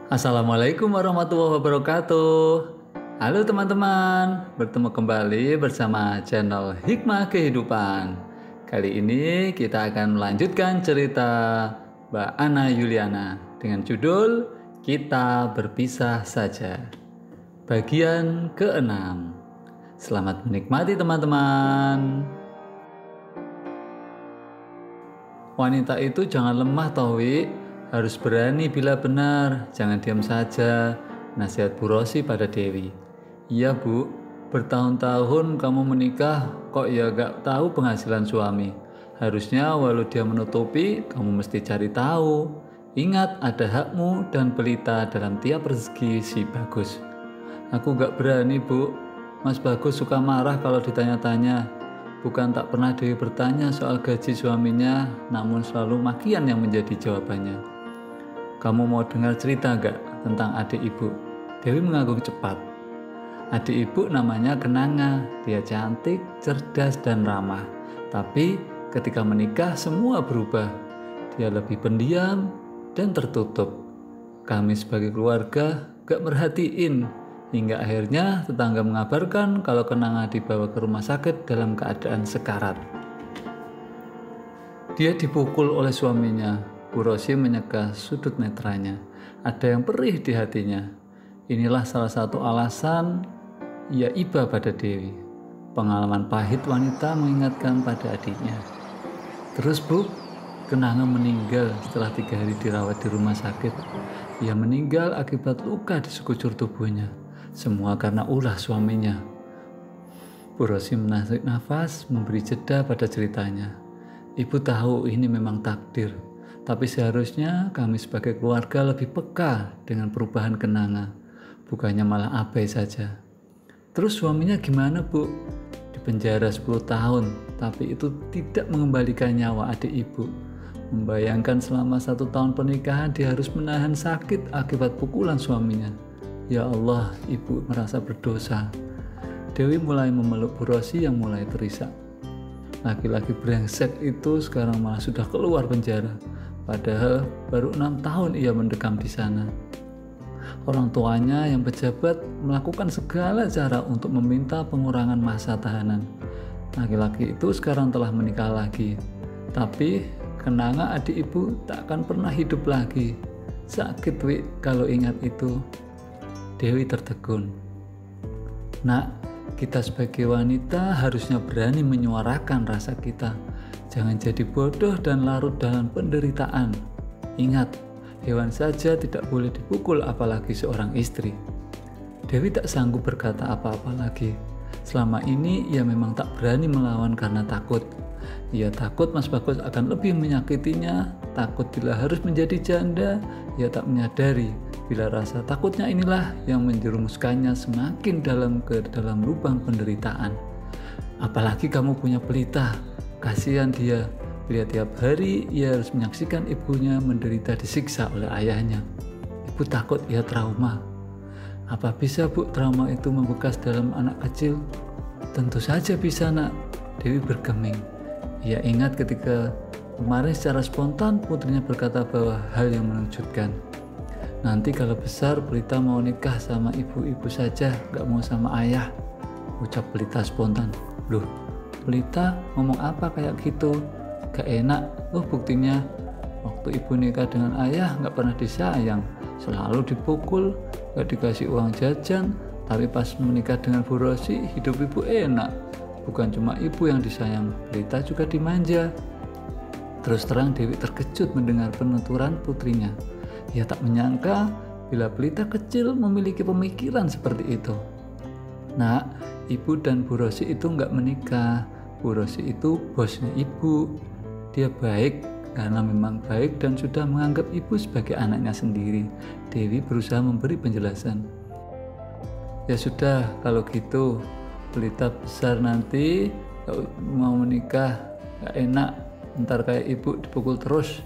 Assalamualaikum warahmatullahi wabarakatuh. Halo teman-teman, bertemu kembali bersama channel Hikmah Kehidupan. Kali ini kita akan melanjutkan cerita Mbak Ana Yuliana dengan judul Kita Berpisah Saja. Bagian ke-6. Selamat menikmati teman-teman. Wanita itu jangan lemah Towi. Harus berani bila benar, jangan diam saja, nasihat Bu Rosi pada Dewi. Iya Bu, bertahun-tahun kamu menikah, kok ya gak tahu penghasilan suami. Harusnya walau dia menutupi, kamu mesti cari tahu. Ingat ada hakmu dan pelita dalam tiap rezeki si Bagus. Aku gak berani Bu, Mas Bagus suka marah kalau ditanya-tanya. Bukan tak pernah Dewi bertanya soal gaji suaminya, namun selalu makian yang menjadi jawabannya. Kamu mau dengar cerita gak tentang adik ibu? Dewi mengangguk cepat. Adik ibu namanya Kenanga. Dia cantik, cerdas, dan ramah. Tapi ketika menikah semua berubah. Dia lebih pendiam dan tertutup. Kami sebagai keluarga gak merhatiin. Hingga akhirnya tetangga mengabarkan kalau Kenanga dibawa ke rumah sakit dalam keadaan sekarat. Dia dipukul oleh suaminya. Bu Rosi menyeka sudut netranya. Ada yang perih di hatinya. Inilah salah satu alasan ia iba pada Dewi. Pengalaman pahit wanita mengingatkan pada adiknya. Terus Bu, Kenanga meninggal setelah 3 hari dirawat di rumah sakit. Ia meninggal akibat luka di sekujur tubuhnya. Semua karena ulah suaminya. Bu Rosi menarik nafas, memberi jeda pada ceritanya. Ibu tahu ini memang takdir. Tapi seharusnya kami sebagai keluarga lebih peka dengan perubahan Kenanga. Bukannya malah abai saja. Terus suaminya gimana Bu? Di penjara 10 tahun, tapi itu tidak mengembalikan nyawa adik ibu. Membayangkan selama 1 tahun pernikahan dia harus menahan sakit akibat pukulan suaminya. Ya Allah, ibu merasa berdosa. Dewi mulai memeluk Bu Rosi yang mulai terisak. Laki-laki brengsek itu sekarang malah sudah keluar penjara. Padahal baru 6 tahun ia mendekam di sana. Orang tuanya yang pejabat melakukan segala cara untuk meminta pengurangan masa tahanan. Laki-laki itu sekarang telah menikah lagi. Tapi Kenanga adik ibu tak akan pernah hidup lagi. Sakit Wi kalau ingat itu. Dewi tertegun. Nak, kita sebagai wanita harusnya berani menyuarakan rasa kita. Jangan jadi bodoh dan larut dalam penderitaan. Ingat, hewan saja tidak boleh dipukul apalagi seorang istri. Dewi tak sanggup berkata apa-apa lagi. Selama ini ia memang tak berani melawan karena takut. Ia takut Mas Bagus akan lebih menyakitinya, takut bila harus menjadi janda. Ia tak menyadari bila rasa takutnya inilah yang menjerumuskannya semakin dalam ke dalam lubang penderitaan. Apalagi kamu punya pelita. Kasihan dia, bila tiap hari ia harus menyaksikan ibunya menderita disiksa oleh ayahnya. Ibu takut ia trauma. Apa bisa Bu trauma itu membekas dalam anak kecil? Tentu saja bisa Nak. Dewi bergeming. Ia ingat ketika kemarin secara spontan putrinya berkata bahwa hal yang menunjukkan. Nanti kalau besar Pelita mau nikah sama ibu-ibu saja, gak mau sama ayah. Ucap Pelita spontan. Loh, Pelita ngomong apa kayak gitu? Gak enak. Buktinya waktu ibu nikah dengan ayah gak pernah disayang. Selalu dipukul, gak dikasih uang jajan. Tapi pas menikah dengan Bu Rosi, hidup ibu enak. Bukan cuma ibu yang disayang, Pelita juga dimanja. Terus terang Dewi terkejut mendengar penuturan putrinya. Ia tak menyangka bila Pelita kecil memiliki pemikiran seperti itu. Nak, ibu dan Bu Rosi itu nggak menikah. Bu Rosi itu bosnya ibu. Dia baik karena memang baik dan sudah menganggap ibu sebagai anaknya sendiri. Dewi berusaha memberi penjelasan. Ya sudah, kalau gitu Pelita besar nanti kalau mau menikah nggak enak. Ntar kayak ibu dipukul terus.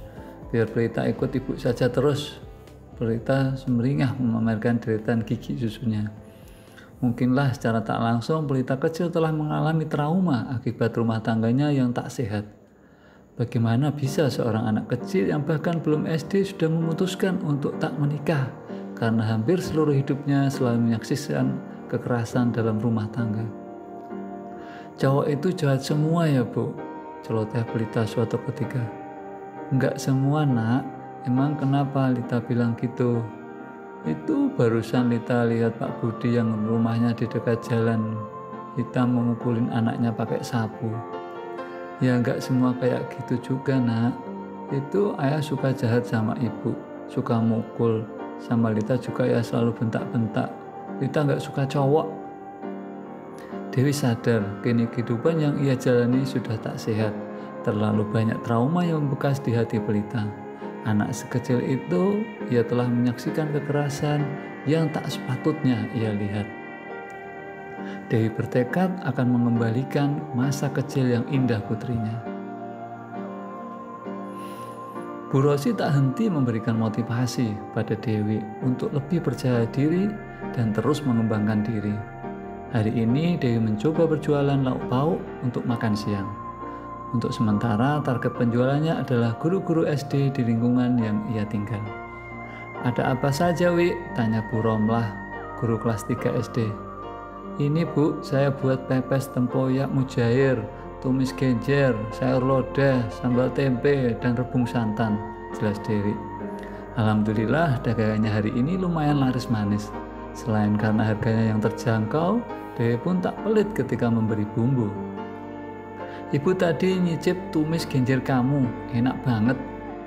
Biar Pelita ikut ibu saja terus. Pelita sumringah memamerkan deretan gigi susunya. Mungkinlah secara tak langsung Pelita kecil telah mengalami trauma akibat rumah tangganya yang tak sehat. Bagaimana bisa seorang anak kecil yang bahkan belum SD sudah memutuskan untuk tak menikah karena hampir seluruh hidupnya selalu menyaksikan kekerasan dalam rumah tangga. Cowok itu jahat semua ya Bu, celoteh Lita suatu ketika. Enggak semua nak, emang kenapa Lita bilang gitu? Itu barusan Lita lihat Pak Budi yang rumahnya di dekat jalan. Lita memukulin anaknya pakai sapu. Ya enggak semua kayak gitu juga nak. Itu ayah suka jahat sama ibu, suka mukul. Sama Lita juga ya selalu bentak-bentak. Lita enggak suka cowok. Dewi sadar kini kehidupan yang ia jalani sudah tak sehat. Terlalu banyak trauma yang membekas di hati Pelita. Anak sekecil itu, ia telah menyaksikan kekerasan yang tak sepatutnya ia lihat. Dewi bertekad akan mengembalikan masa kecil yang indah putrinya. Bu Rosi tak henti memberikan motivasi pada Dewi untuk lebih percaya diri dan terus mengembangkan diri. Hari ini Dewi mencoba berjualan lauk pauk untuk makan siang. Untuk sementara target penjualannya adalah guru-guru SD di lingkungan yang ia tinggal. Ada apa saja Wi? Tanya Bu Romlah, guru kelas 3 SD. Ini Bu, saya buat pepes tempoyak mujair, tumis genjer, sayur lodeh, sambal tempe, dan rebung santan, jelas Dewi. Alhamdulillah dagangannya hari ini lumayan laris manis. Selain karena harganya yang terjangkau, Dewi pun tak pelit ketika memberi bumbu. Ibu tadi nyicip tumis genjer kamu, enak banget.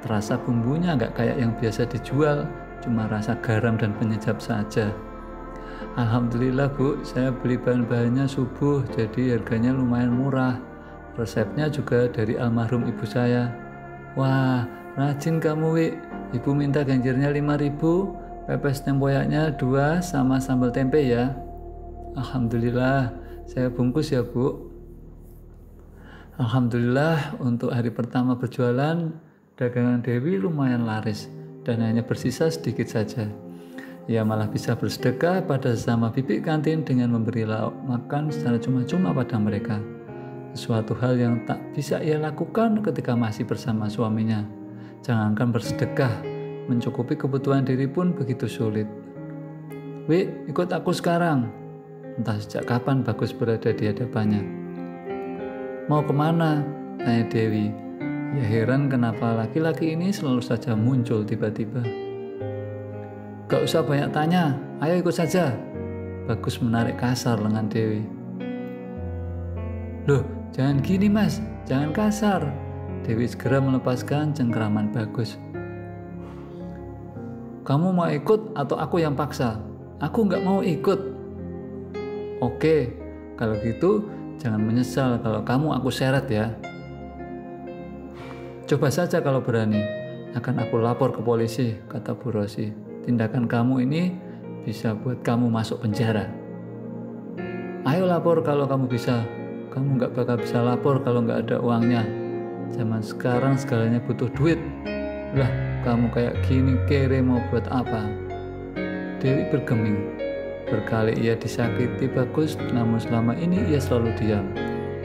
Terasa bumbunya nggak kayak yang biasa dijual, cuma rasa garam dan penyedap saja. Alhamdulillah Bu, saya beli bahan-bahannya subuh, jadi harganya lumayan murah. Resepnya juga dari almarhum ibu saya. Wah, rajin kamu Wi. Ibu minta genjernya 5.000, pepes tempoyaknya 2 sama sambal tempe ya. Alhamdulillah, saya bungkus ya Bu. Alhamdulillah untuk hari pertama berjualan, dagangan Dewi lumayan laris dan hanya bersisa sedikit saja. Ia malah bisa bersedekah pada sesama bibik kantin dengan memberi lauk makan secara cuma-cuma pada mereka. Sesuatu hal yang tak bisa ia lakukan ketika masih bersama suaminya. Jangankan bersedekah, mencukupi kebutuhan diri pun begitu sulit. Wi, ikut aku sekarang. Entah sejak kapan Bagus berada di hadapannya. Mau kemana? Tanya Dewi. Ya heran kenapa laki-laki ini selalu saja muncul tiba-tiba. Gak usah banyak tanya, ayo ikut saja. Bagus menarik kasar lengan Dewi. Loh, jangan gini mas, jangan kasar. Dewi segera melepaskan cengkeraman Bagus. Kamu mau ikut atau aku yang paksa? Aku gak mau ikut. Oke, kalau gitu jangan menyesal kalau kamu aku seret ya. Coba saja kalau berani, akan aku lapor ke polisi, kata Bu Rosi. Tindakan kamu ini bisa buat kamu masuk penjara. Ayo lapor kalau kamu bisa. Kamu gak bakal bisa lapor kalau gak ada uangnya. Zaman sekarang segalanya butuh duit. Lah, kamu kayak gini kere mau buat apa? Dewi bergeming. Berkali ia disakiti Bagus, namun selama ini ia selalu diam.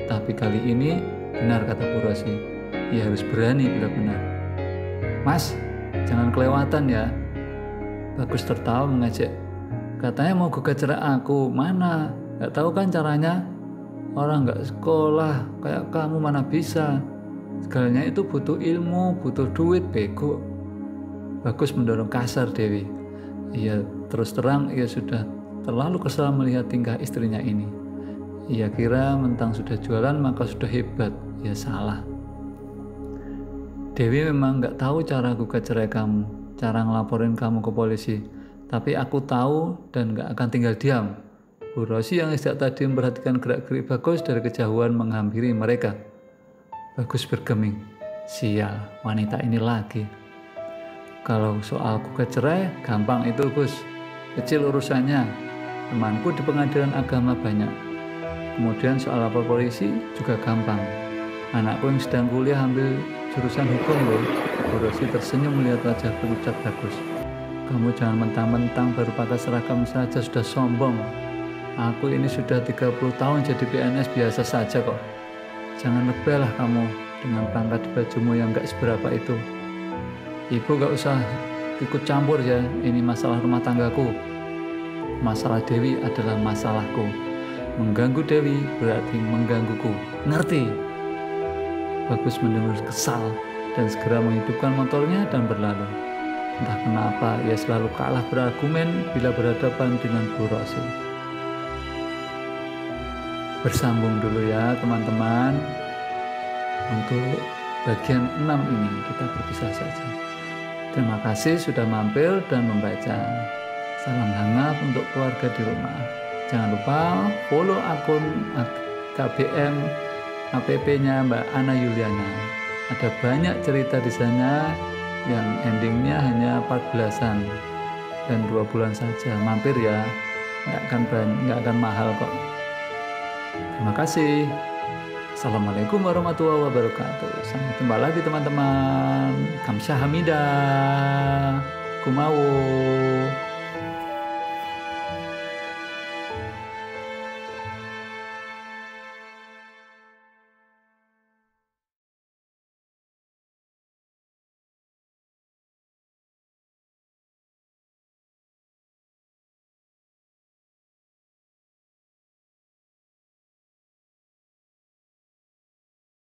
Tapi kali ini, benar kata Bu Rosi, ia harus berani bila benar. Mas, jangan kelewatan ya. Bagus tertawa mengejek. Katanya mau gugat cerai aku, mana? Gak tahu kan caranya? Orang gak sekolah, kayak kamu mana bisa? Segalanya itu butuh ilmu, butuh duit, bego. Bagus mendorong kasar Dewi. Ia terus terang ia sudah terlalu kesal melihat tingkah istrinya ini. Ia kira mentang sudah jualan maka sudah hebat. Ia salah. Dewi memang gak tahu cara gugat cerai kamu, cara ngelaporin kamu ke polisi. Tapi aku tahu dan gak akan tinggal diam. Bu Rosi yang sejak tadi memperhatikan gerak-gerik Bagus dari kejauhan menghampiri mereka. Bagus bergeming. Sial, wanita ini lagi. Kalau soal gugat cerai, gampang itu Gus. Kecil urusannya. Temanku di pengadilan agama banyak. Kemudian soal lapor polisi juga gampang. Anakku yang sedang kuliah ambil jurusan hukum loh. Bu Rosi tersenyum melihat wajah pucat Bagus. Kamu jangan mentang-mentang baru pakai seragam saja sudah sombong. Aku ini sudah 30 tahun jadi PNS biasa saja kok. Jangan lebay lah kamu dengan pangkat bajumu yang gak seberapa itu. Ibu gak usah ikut campur ya, ini masalah rumah tanggaku. Masalah Dewi adalah masalahku. Mengganggu Dewi berarti menggangguku. Ngerti? Bagus mendengar kesal dan segera menghidupkan motornya dan berlalu. Entah kenapa ia selalu kalah berargumen bila berhadapan dengan Bu Rosi. Bersambung dulu ya teman-teman. Untuk bagian 6 ini kita berpisah saja. Terima kasih sudah mampir dan membaca. Salam hangat untuk keluarga di rumah. Jangan lupa follow akun KBM APP-nya Mbak Ana Yuliana. Ada banyak cerita di sana yang endingnya hanya 14-an dan 2 bulan saja. Mampir ya, nggak akan mahal kok. Terima kasih. Assalamualaikum warahmatullahi wabarakatuh. Sampai jumpa lagi teman-teman. Kamsahamnida. Kumawo.